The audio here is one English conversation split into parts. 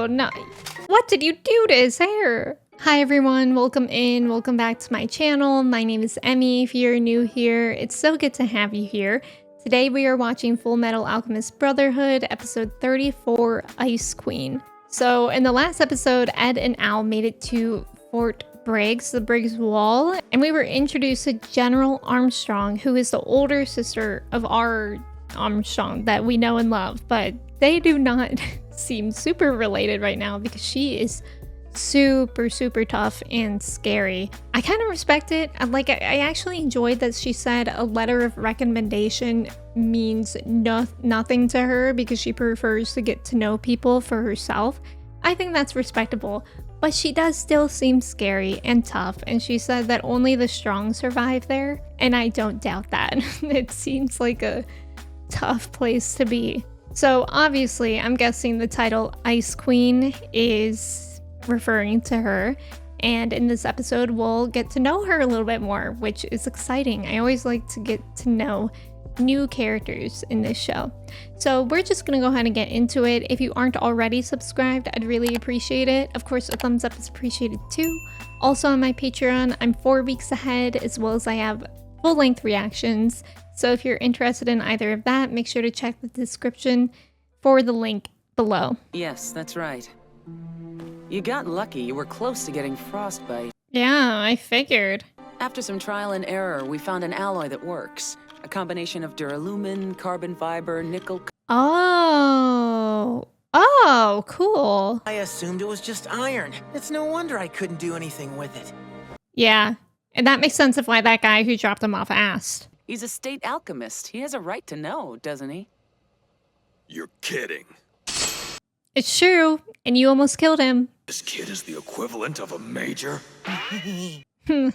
no. What did you do to his hair? Hi everyone, welcome in, welcome back to my channel. My name is Emmy. If you're new here, it's so good to have you here. Today we are watching Fullmetal Alchemist Brotherhood, episode 34, Ice Queen. So in the last episode, Ed and Al made it to Fort Briggs, the Briggs Wall, and we were introduced to General Armstrong, who is the older sister of our Armstrong that we know and love, but they do not seem super related right now because she is super tough and scary. I kind of respect it. I actually enjoyed that she said a letter of recommendation means nothing to her because she prefers to get to know people for herself. I think that's respectable, but she does still seem scary and tough, and she said that only the strong survive there, and I don't doubt that. It seems like a tough place to be. So obviously I'm guessing the title Ice Queen is referring to her, and in this episode we'll get to know her a little bit more, which is exciting. I always like to get to know new characters in this show. So we're just gonna go ahead and get into it. If you aren't already subscribed, I'd really appreciate it. Of course, a thumbs up is appreciated too. Also on my Patreon, I'm 4 weeks ahead, as well as I have full-length reactions. So if you're interested in either of that, make sure to check the description for the link below. Yes, that's right. You got lucky. You were close to getting frostbite. Yeah, I figured. After some trial and error, we found an alloy that works. A combination of duralumin, carbon fiber, nickel... Oh, cool. I assumed it was just iron. It's no wonder I couldn't do anything with it. Yeah, and that makes sense of why that guy who dropped him off asked. He's a state alchemist. He has a right to know, doesn't he? You're kidding. It's true, and you almost killed him. This kid is the equivalent of a major? And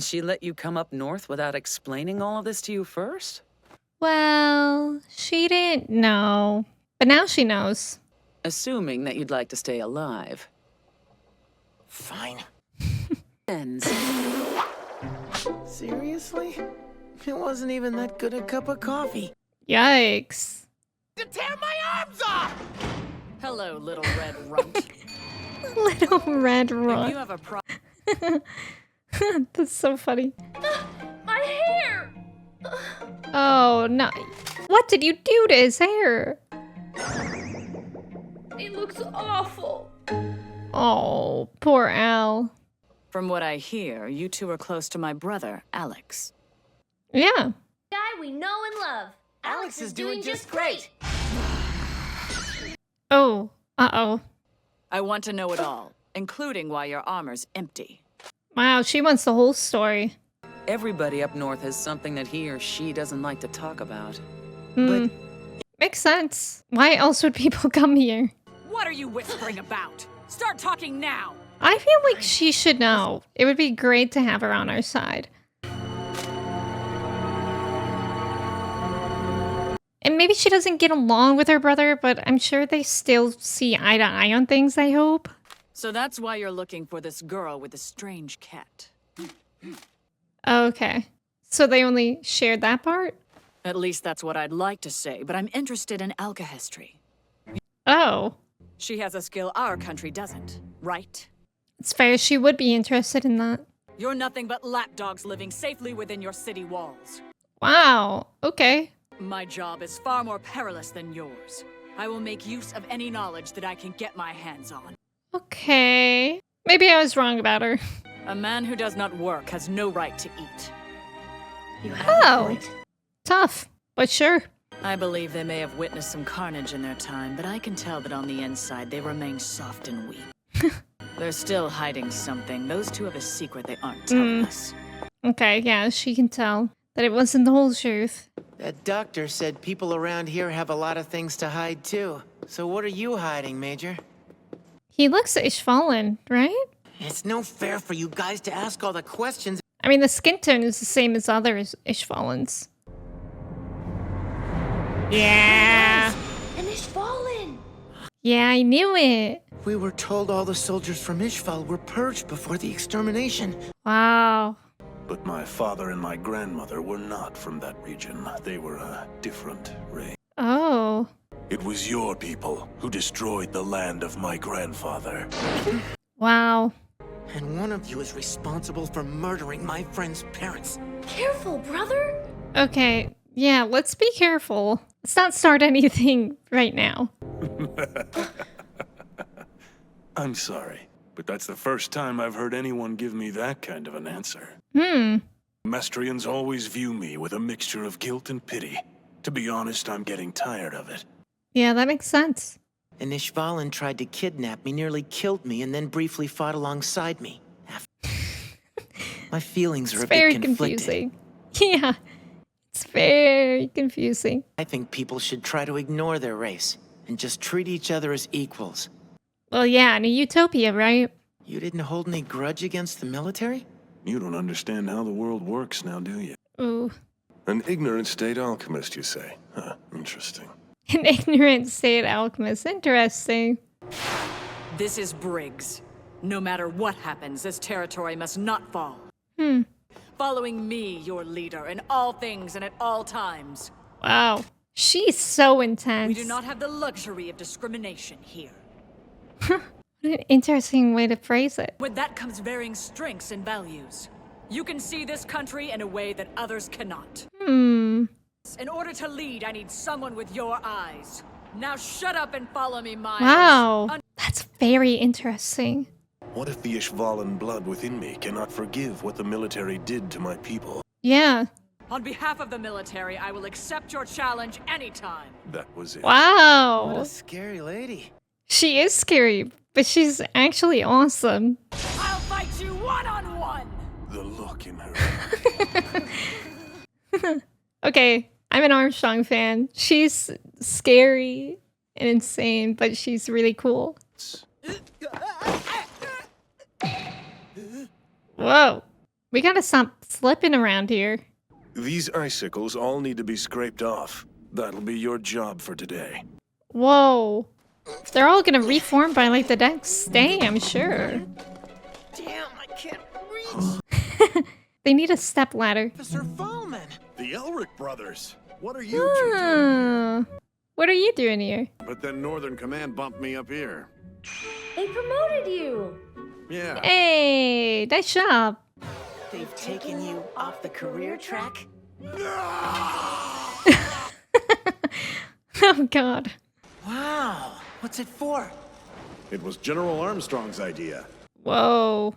she let you come up north without explaining all of this to you first? Well, she didn't know, but now she knows. Assuming that you'd like to stay alive. Fine. Ends. Seriously? It wasn't even that good a cup of coffee. Yikes. To tear my arms off! Hello, little red runt. Little red If runt. you have a problem... That's so funny. My hair! Oh, no. What did you do to his hair? It looks awful. Oh, poor Al. From what I hear, you two are close to my brother, Alex. Yeah. Guy we know and love. Alex is doing just great. Oh, uh-oh. I want to know it all, including why your armor's empty. Wow, she wants the whole story. Everybody up north has something that he or she doesn't like to talk about. Hmm. Makes sense. Why else would people come here? What are you whispering about? Start talking now! I feel like she should know. It would be great to have her on our side. And maybe she doesn't get along with her brother, but I'm sure they still see eye to eye on things, I hope. So that's why you're looking for this girl with the strange cat. Okay. So they only shared that part? At least that's what I'd like to say, but I'm interested in alchemy. Oh. She has a skill our country doesn't, right? It's fair, she would be interested in that. You're nothing but lapdogs living safely within your city walls. Wow. Okay. My job is far more perilous than yours. I will make use of any knowledge that I can get my hands on. Okay. Maybe I was wrong about her. A man who does not work has no right to eat. You have a point. Tough, but sure. I believe they may have witnessed some carnage in their time, but I can tell that on the inside they remain soft and weak. They're still hiding something. Those two have a secret they aren't telling us. Okay, yeah, she can tell that it wasn't the whole truth. That doctor said people around here have a lot of things to hide too. So what are you hiding, Major? He looks Ishvalan, right? It's no fair for you guys to ask all the questions. I mean, the skin tone is the same as other Ishvalans. Yeah. And it's fallen. Yeah, I knew it. We were told all the soldiers from Ishval were purged before the extermination. Wow. But my father and my grandmother were not from that region. They were a different race. Oh. It was your people who destroyed the land of my grandfather. Wow. And one of you is responsible for murdering my friend's parents. Careful, brother. Okay, yeah, let's be careful. Let's not start anything right now. I'm sorry, but that's the first time I've heard anyone give me that kind of an answer. Mestrians always view me with a mixture of guilt and pity. To be honest, I'm getting tired of it. Yeah, that makes sense. And Ishvalan tried to kidnap me, nearly killed me, and then briefly fought alongside me. My feelings are It's a bit very conflicted. confusing. Yeah, it's very confusing. I think people should try to ignore their race and just treat each other as equals. Well, yeah, in a utopia, right? You didn't hold any grudge against the military? You don't understand how the world works now, do you? Ooh. An ignorant state alchemist, you say? Huh, interesting. An ignorant state alchemist. Interesting. This is Briggs. No matter what happens, this territory must not fall. Following me, your leader, in all things and at all times. Wow. She's so intense. We do not have the luxury of discrimination here. What an interesting way to phrase it. With that comes varying strengths and values. You can see this country in a way that others cannot. In order to lead, I need someone with your eyes. Now shut up and follow me, Miles. Wow. That's very interesting. What if the Ishvalan blood within me cannot forgive what the military did to my people? Yeah. On behalf of the military, I will accept your challenge anytime. That was it. What Wow. a scary lady. She is scary, but she's actually awesome. I'll fight you one-on-one! The look in her. Okay, I'm an Armstrong fan. She's scary and insane, but she's really cool. Whoa. We gotta stop slipping around here. These icicles all need to be scraped off. That'll be your job for today. Whoa. They're all gonna reform by like the next day, I'm sure. Damn, I can't reach. They need a step ladder. Officer Fallman. The Elric brothers. What are you two doing? Ah. What are you doing here? But then Northern Command bumped me up here. They promoted you. Yeah. Hey, nice job. They've taken you off the career track? Oh god. Wow. What's it for? It was General Armstrong's idea. Whoa.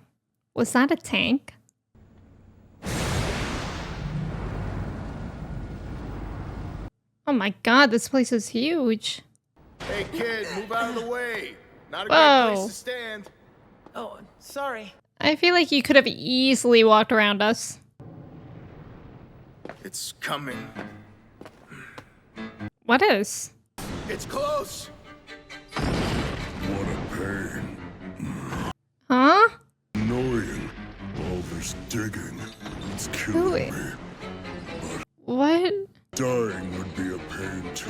Was that a tank? Oh my god, this place is huge. Hey kid, move out of the way. Not a Whoa. great place to stand. Oh, sorry. I feel like you could have easily walked around us. It's coming. What is? It's close. What a pain. Huh? Annoying. All this digging. It's Who killing i- me. What? Dying would be a pain too.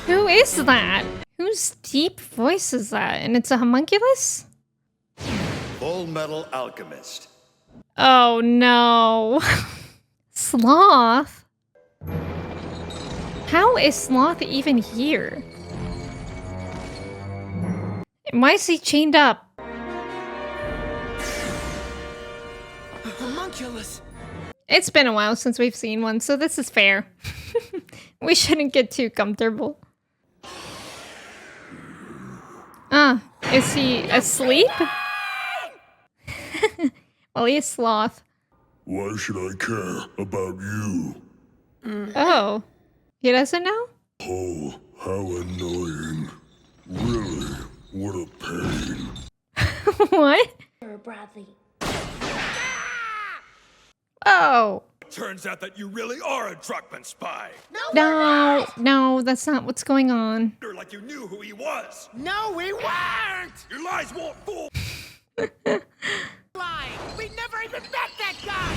Who is that? Whose deep voice is that? And it's a homunculus? Fullmetal Alchemist. Oh no. Sloth? How is Sloth even here? And why is he chained up? Homunculus. It's been a while since we've seen one, so this is fair. We shouldn't get too comfortable. Ah, is he asleep? Well, he is Sloth. Why should I care about you? Oh, he doesn't know? Oh, how annoying. Really, what a pain. What? Bradley. Oh. Turns out that you really are a Druckmann spy. No, that's not what's going on. You're like you knew who he was. No, we weren't! Your lies won't fool. Lying! We never even met that guy!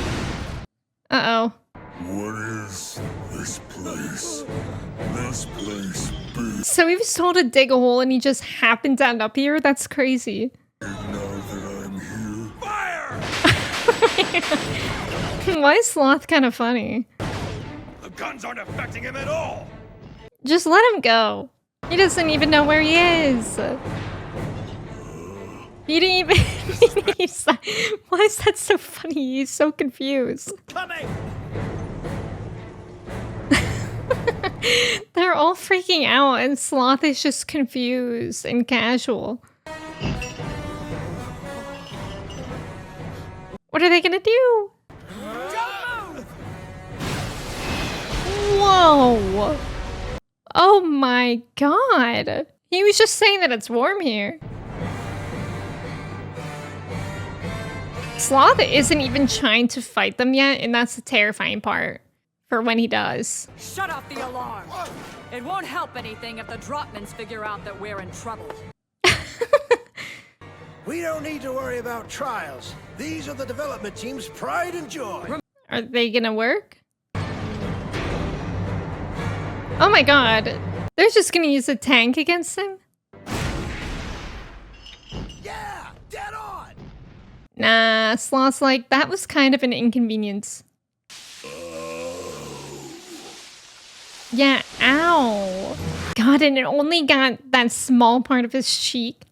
Uh-oh. What is this place? This place be So he was told to dig a hole and he just happened to end up here? That's crazy. now that I'm here? Fire! Why is Sloth kind of funny? The guns aren't affecting him at all. Just let him go. He doesn't even know where he is. He didn't even... Why is that so funny? He's so confused. Coming! They're all freaking out and Sloth is just confused and casual. What are they gonna do? Whoa! Oh my god! He was just saying that it's warm here. Sloth isn't even trying to fight them yet, and that's the terrifying part for when he does. Shut off the alarm. It won't help anything if the Dropmans figure out that we're in trouble. We don't need to worry about trials. These are the development team's pride and joy. Are they gonna work? Oh my god. They're just gonna use a tank against him? Yeah, dead on. Nah, Sloth's like, that was kind of an inconvenience. Yeah, ow. God, and it only got that small part of his cheek.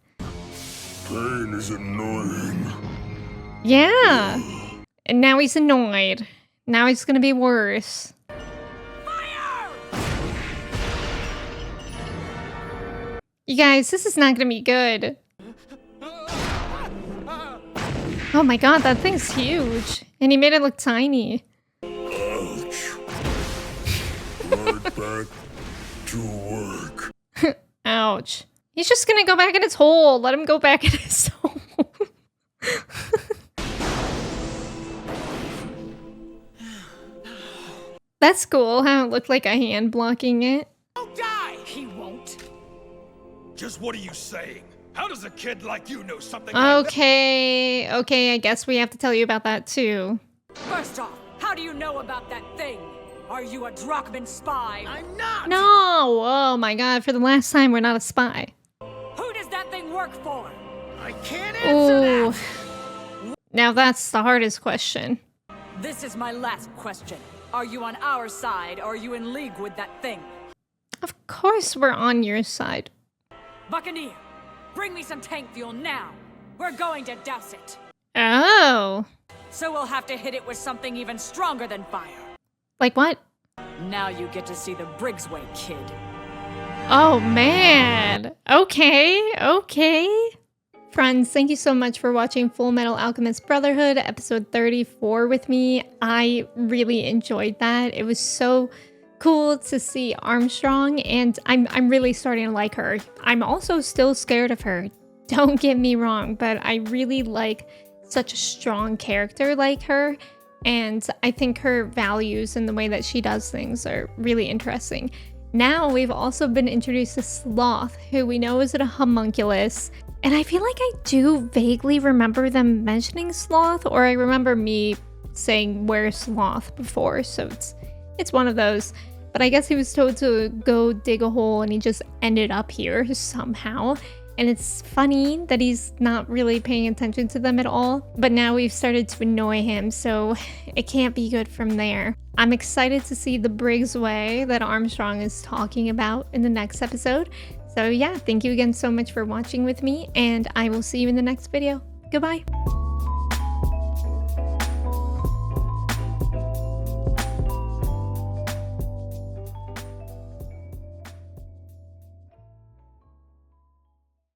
Pain is annoying. Yeah. And now he's annoyed. Now he's gonna be worse. Fire! You guys, this is not gonna be good. Oh my god, that thing's huge. And he made it look tiny. Ouch. Right back to work. Ouch. He's just gonna go back in his hole. Let him go back in his hole. That's cool how it looked like a hand blocking it. Don't die. He won't. Just what are you saying? How does a kid like you know something like that? Okay, I guess we have to tell you about that too. First off, how do you know about that thing? Are you a Dropman spy? I'm not. No! Oh my god, for the last time, we're not a spy. Who does that thing work for? I can't answer Ooh. that. Now that's the hardest question. This is my last question. Are you on our side, or are you in league with that thing? Of course we're on your side. Buccaneer, bring me some tank fuel now. We're going to douse it. Oh. So we'll have to hit it with something even stronger than fire. Like what? Now you get to see the Briggs way, kid. Oh man. Okay. Friends, thank you so much for watching Fullmetal Alchemist Brotherhood episode 34 with me. I really enjoyed that. It was so cool to see Armstrong, and I'm really starting to like her. I'm also still scared of her. Don't get me wrong, but I really like such a strong character like her. And I think her values and the way that she does things are really interesting. Now we've also been introduced to Sloth, who we know is a homunculus. And I feel like I do vaguely remember them mentioning Sloth, or I remember me saying where's Sloth before, so it's one of those. But I guess he was told to go dig a hole and he just ended up here somehow. And it's funny that he's not really paying attention to them at all. But now we've started to annoy him, so it can't be good from there. I'm excited to see the Briggs way that Armstrong is talking about in the next episode. So yeah, thank you again so much for watching with me, and I will see you in the next video. Goodbye.